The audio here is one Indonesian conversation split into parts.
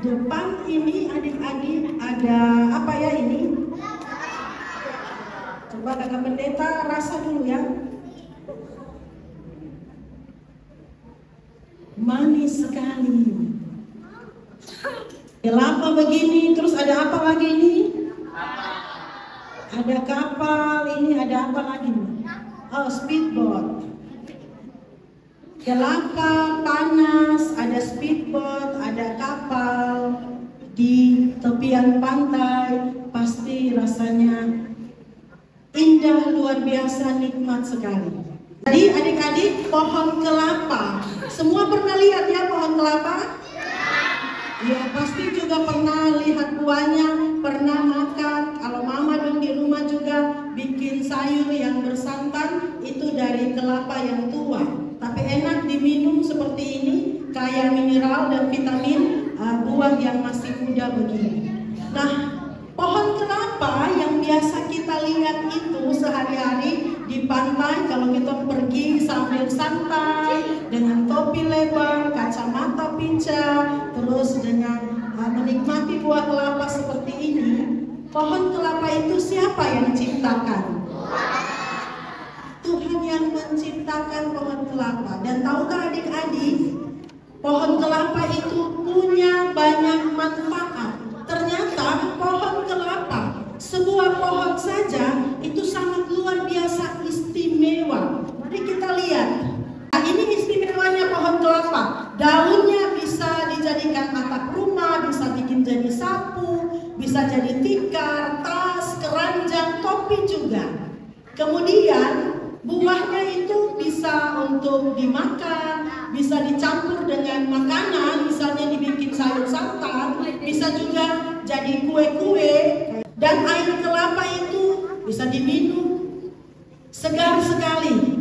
depan ini adik-adik ada apa ya ini? Coba kakak pendeta rasa dulu ya. Manis sekali. Kelapa begini, terus ada apa lagi ini? Ada kapal, ini ada apa lagi? Oh, speedboat. Kelapa panas, ada speedboat, ada kapal di tepian pantai, pasti rasanya indah, luar biasa, nikmat sekali. Jadi adik-adik, pohon kelapa, semua pernah lihat ya pohon kelapa? Ya, pasti juga pernah lihat buahnya, pernah makan. Kalau mama dong di rumah juga bikin sayur yang bersantan, itu dari kelapa yang tua. Tapi enak diminum seperti ini, kaya mineral dan vitamin buah yang masih muda begini. Nah, pohon kelapa yang biasa kita lihat itu sehari-hari di pantai, kalau kita pergi sambil santai dengan topi lebar, kacamata pincang, terus dengan menikmati buah kelapa seperti ini. Pohon kelapa itu siapa yang ciptakan? Tuhan yang menciptakan pohon kelapa. Dan tahukah adik-adik, pohon kelapa itu punya banyak manfaat. Ternyata pohon kelapa, sebuah pohon saja itu sangat luar biasa istimewa. Mari kita lihat. Nah, ini istimewanya pohon kelapa. Daunnya bisa dijadikan atap rumah, bisa bikin jadi sapu, bisa jadi tikar, tas, keranjang, topi juga. Kemudian buahnya itu bisa untuk dimakan, bisa dicampur dengan makanan, misalnya dibikin sayur santan, bisa juga jadi kue-kue. Dan air kelapa itu bisa diminum, segar sekali.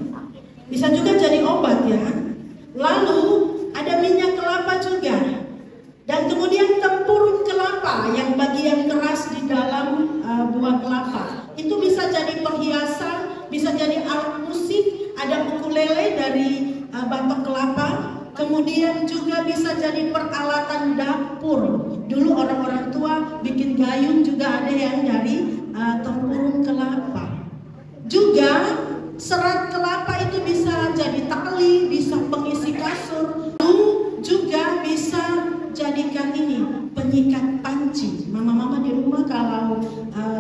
Bisa juga jadi obat ya. Lalu ada minyak kelapa juga. Dan kemudian tempurung kelapa yang bagian keras di dalam buah kelapa. Itu bisa jadi perhiasan, bisa jadi alat musik, ada ukulele dari batok kelapa, kemudian juga bisa jadi peralatan dapur. Dulu orang-orang tua bikin gayung juga ada yang dari tempurung kelapa. Juga serat kelapa itu bisa jadi tali, bisa pengisi kasur, juga bisa jadikan ini penyikat panci. Mama-mama di rumah kalau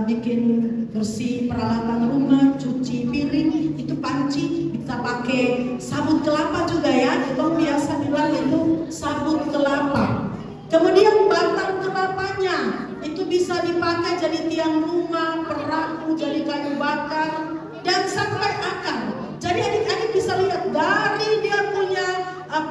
bikin bersih peralatan rumah, cuci piring, itu panci bisa pakai sabut kelapa juga ya. Itu biasa bilang itu sabut kelapa. Kemudian batang kelapanya itu bisa dipakai jadi tiang rumah, perahu, jadi kayu bakar, dan sampai akar. Jadi adik-adik bisa lihat dari dia punya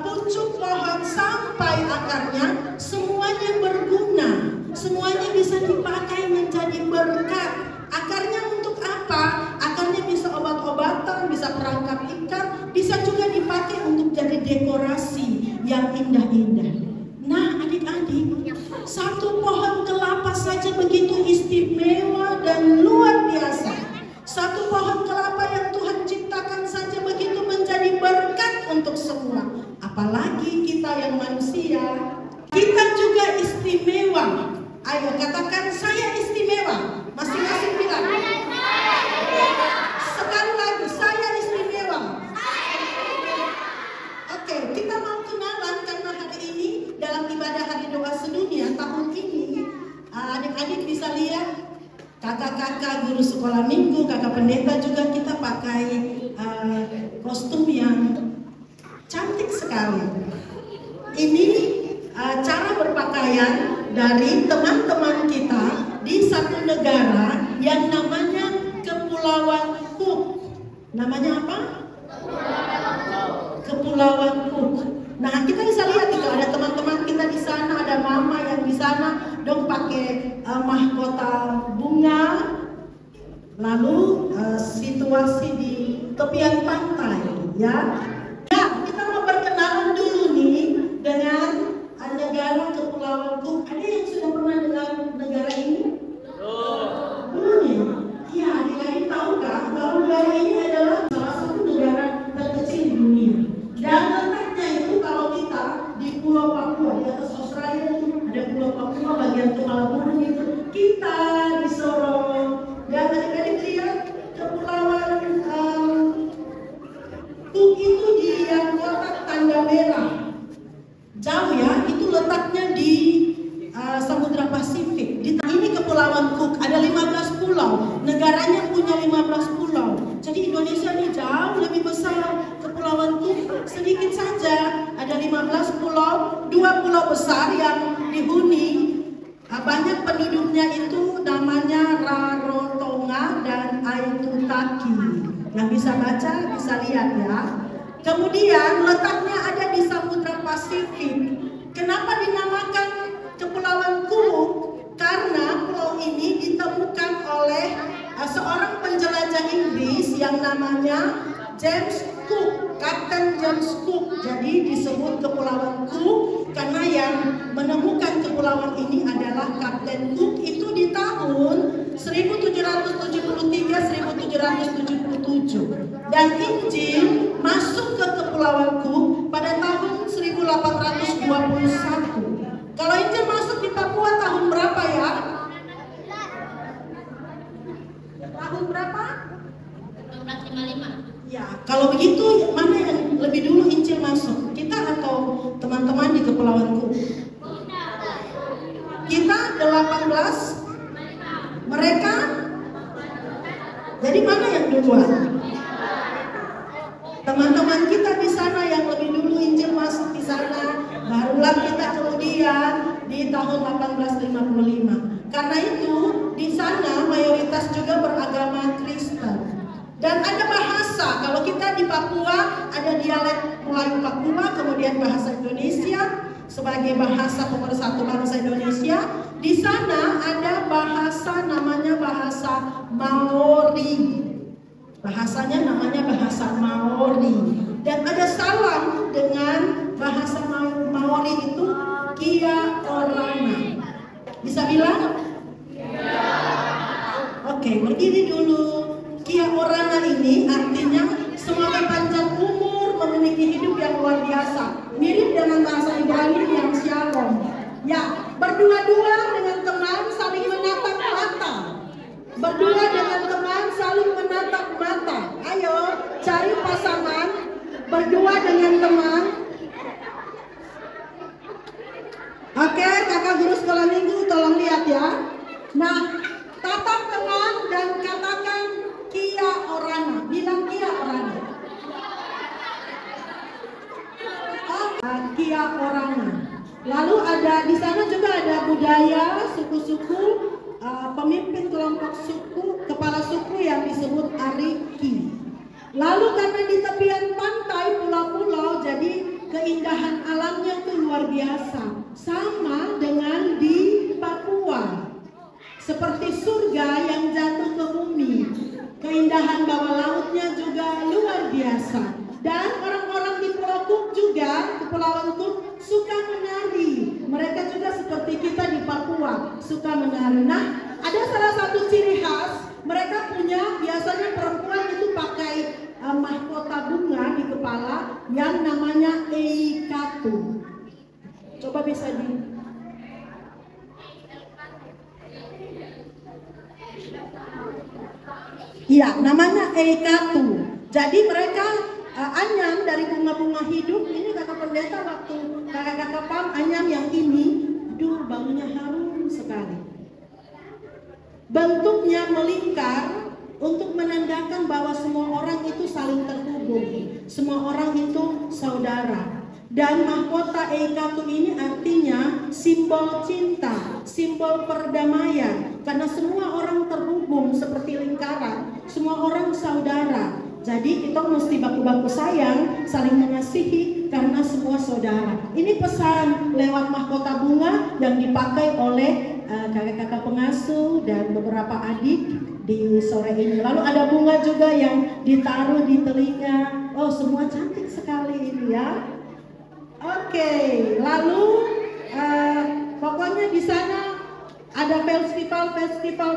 pucuk pohon sampai akarnya, semuanya berguna, semuanya bisa dipakai menjadi berkat. Akarnya untuk apa? Akarnya bisa obat-obatan, bisa perangkap ikan, bisa juga dipakai untuk jadi dekorasi yang indah-indah. Nah adik-adik, satu pohon kelapa saja begitu istimewa dan luar biasa. Satu pohon kelapa yang Tuhan ciptakan saja begitu menjadi berkat untuk semua. Apalagi kita yang manusia, kita juga istimewa. Ayo katakan saya istimewa. Masing-masing bilang. Sekali lagi, saya istimewa. Oke, kita mau kenalan karena hari ini dalam ibadah hari doa sedunia tahun ini, adik-adik bisa lihat kakak-kakak guru sekolah minggu, kakak pendeta juga kita pakai kostum yang cantik sekali. Ini cara berpakaian dari teman-teman kita di satu negara yang namanya Kepulauan Cook. Namanya apa? Kepulauan Cook. Nah kita bisa lihat itu ada teman-teman kita di sana, ada mama yang di sana, dong pakai mahkota bunga. Lalu situasi di tepian pantai, ya. Ya, kita mau perkenalan dulu nih dengan negara Kepulauan Cook. Ada yang sudah pernah dengar negara ini? Belum nih. Ya, adik-adik tahukah bahwa negara ini adalah salah satu negara terkecil di dunia. Dan letaknya itu kalau kita di Pulau Papua di atas Australia itu ada ada Pulau Papua bagian kepala burung itu. Kita di Sorong. Dan adik-adik lihat kepulauan Cook itu di yang kotak tanda merah. Jauh ya, itu letaknya di Samudra Pasifik. Ini kepulauan Cook, ada 15 pulau. Negaranya punya 15 pulau. Jadi Indonesia ini jauh lebih besar. Kepulauan Cook sedikit saja, ada 15 pulau, 2 pulau besar yang dihuni. Banyak penduduknya itu namanya Rarotonga dan Aitutaki. Yang bisa baca bisa lihat ya. Kemudian letaknya ada di Samudra Pasifik. Kenapa dinamakan Kepulauan Cook? Karena pulau ini ditemukan oleh seorang penjelajah Inggris yang namanya James Cook, Kapten James Cook. Jadi disebut Kepulauan Cook karena yang menemukan kepulauan ini adalah Kapten Cook itu di tahun 1773-1777. Dan Injil masuk ke Kepulauan Cook pada tahun 1821. Kalau Injil masuk di Papua tahun berapa ya? Tahun berapa? 1955. Ya, kalau begitu mana yang lebih dulu Injil masuk? Kita atau teman-teman di Kepulauan Cook? Kita 18, mereka? Jadi mana yang duluan? Teman-teman kita di sana yang lebih dulu Injil masuk di sana, barulah kita kemudian di tahun 1855. Karena itu di sana mayoritas juga beragama Kristen. Dan ada bahasa, kalau kita di Papua ada dialek Melayu Papua, kemudian bahasa Indonesia sebagai bahasa pemersatu bangsa Indonesia. Di sana ada bahasa namanya bahasa Maori. Bahasanya namanya bahasa Maori. Dan ada salam dengan bahasa Maori itu Kia Orana. Bisa bilang? Oke, berdiri dulu. Kia Orana ini artinya semoga panjang umur, memiliki hidup yang luar biasa. Mirip dengan bahasa Ibrani yang Shalom. Ya, berdua-dua dengan teman saling menatap mata. Berdua dengan teman saling menatap mata. Ayo, cari pasangan. Berdua dengan teman. Oke, kakak guru sekolah minggu tolong lihat ya. Nah, tatap teman dan katakan Kia Orana. Bilang Kia Orana. Kia Orana. Lalu ada di sana juga ada budaya suku-suku, pemimpin kelompok suku, kepala suku yang disebut Ariki. Lalu karena di tepian pantai pulau-pulau, jadi keindahan alamnya itu luar biasa. Sama dengan di Papua, seperti surga yang jatuh ke bumi. Keindahan bawah lautnya juga luar biasa. Dan orang-orang di Pulau Cook juga, Kepulauan Cook, suka menari. Mereka juga seperti kita di Papua, suka menari. Nah, ada salah satu ciri khas, mereka punya, biasanya perempuan itu pakai mahkota bunga di kepala yang namanya eikatu. Coba bisa di... Iya, namanya eikatu. Jadi mereka anyam dari bunga-bunga hidup. Ini kakak pendeta waktu kakak-kakak PAM anyam yang ini, aduh baunya harum sekali. Bentuknya melingkar untuk menandakan bahwa semua orang itu saling terhubung, semua orang itu saudara. Dan mahkota eikatu ini artinya simbol cinta, simbol perdamaian. Karena semua orang terhubung seperti lingkaran, semua orang saudara. Jadi kita mesti baku-baku sayang, saling mengasihi karena semua saudara. Ini pesan lewat mahkota bunga yang dipakai oleh kakak-kakak pengasuh dan beberapa adik di sore ini. Lalu ada bunga juga yang ditaruh di telinga. Oh, semua cantik sekali ini ya. Oke, lalu pokoknya di sana ada festival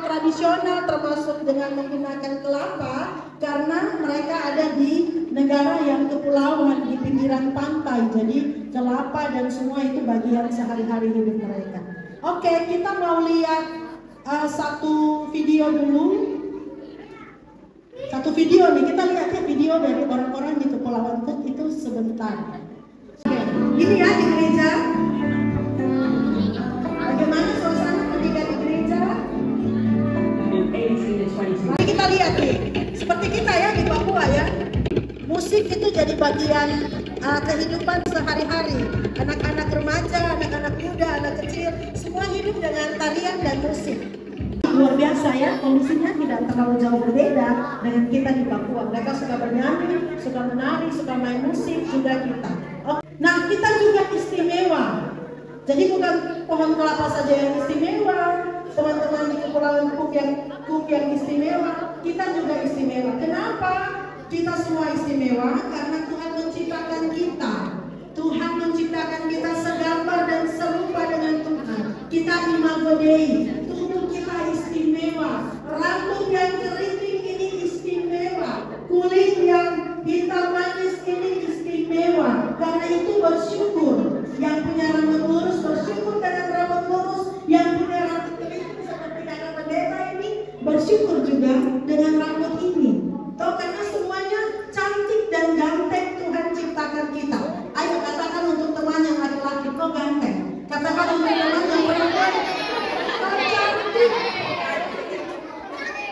tradisional termasuk dengan menggunakan kelapa karena mereka ada di negara yang kepulauan di pinggiran pantai. Jadi kelapa dan semua itu bagian sehari-hari hidup mereka. Oke, kita mau lihat satu video dulu. Satu video nih, kita lihat ya video dari orang-orang di Kepulauan Cook itu sebentar. Oke, ini ya di gereja. Bagaimana suasana ketika di gereja? Mari kita lihat nih, seperti kita ya di Papua ya. Musik itu jadi bagian kehidupan sehari-hari. Anak-anak remaja, anak-anak muda, anak kecil, semua hidup dengan tarian dan musik. Luar biasa ya, kondisinya tidak terlalu jauh berbeda dengan kita di Papua. Mereka suka bernyanyi, suka menari, suka main musik, juga kita. Nah, kita juga istimewa. Jadi bukan pohon kelapa saja yang istimewa, teman-teman di Kepulauan Cook yang istimewa, kita juga istimewa. Kenapa? Kita semua istimewa karena Tuhan menciptakan kita. Tuhan menciptakan kita segambar dan serupa dengan Tuhan. Kita imago Dei. Tubuh kita istimewa. Rambut yang keriting ini istimewa. Kulit yang hitam manis ini istimewa. Karena itu bersyukur. Yang punya rambut lurus bersyukur dengan rambut lurus. Yang punya rambut keriting seperti kakak pendeta ini bersyukur juga dengan rambut ini. Tahu karena semuanya cantik dan ganteng Tuhan ciptakan kita. Ayo katakan untuk teman yang laki-laki, kok ganteng. Katakan untuk teman yang perempuan, kok cantik.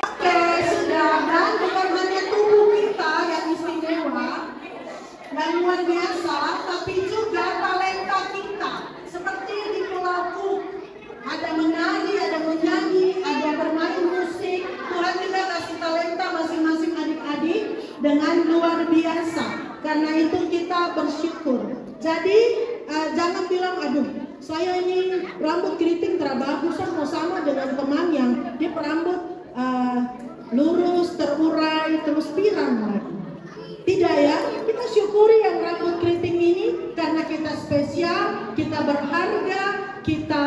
Oke, sudah. Dan bukan hanya tubuh kita yang istimewa dan luar biasa, tapi juga talenta kita. Seperti di Pulau Cook, ada menari, ada menyanyi, ada bermain musik. Tuhan juga kasih talenta masing-masing adik-adik dengan luar biasa. Karena itu kita bersyukur. Jadi jangan bilang, aduh saya ini rambut keriting terbagus, mau sama dengan teman yang dia rambut lurus, terurai, terus pirang lagi. Tidak ya, kita syukuri yang rambut keriting ini karena kita spesial, kita berharga, kita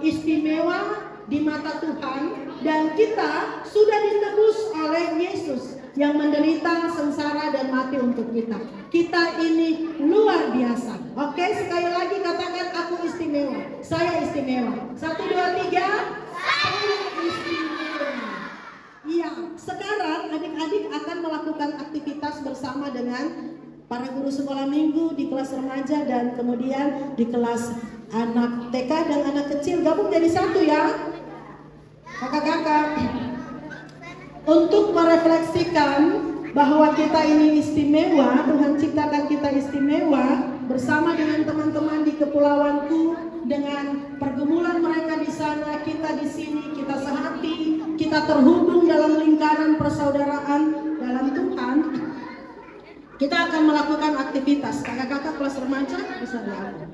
istimewa di mata Tuhan, dan kita sudah ditebus oleh Yesus yang menderita, sengsara, dan mati untuk kita. Kita ini luar biasa. Oke, sekali lagi katakan, aku istimewa. Saya istimewa. 1, 2, 3. Saya istimewa. Iya, sekarang adik-adik akan melakukan aktivitas bersama dengan para guru sekolah minggu di kelas remaja dan kemudian di kelas anak TK dan anak kecil. Gabung jadi satu ya, kakak-kakak. Untuk merefleksikan bahwa kita ini istimewa, Tuhan ciptakan kita istimewa bersama dengan teman-teman di Kepulauan Cook, dengan pergumulan mereka di sana, kita di sini, kita sehati, kita terhubung dalam lingkaran persaudaraan dalam Tuhan. Kita akan melakukan aktivitas. Kakak-kakak kelas remaja bisa lihat.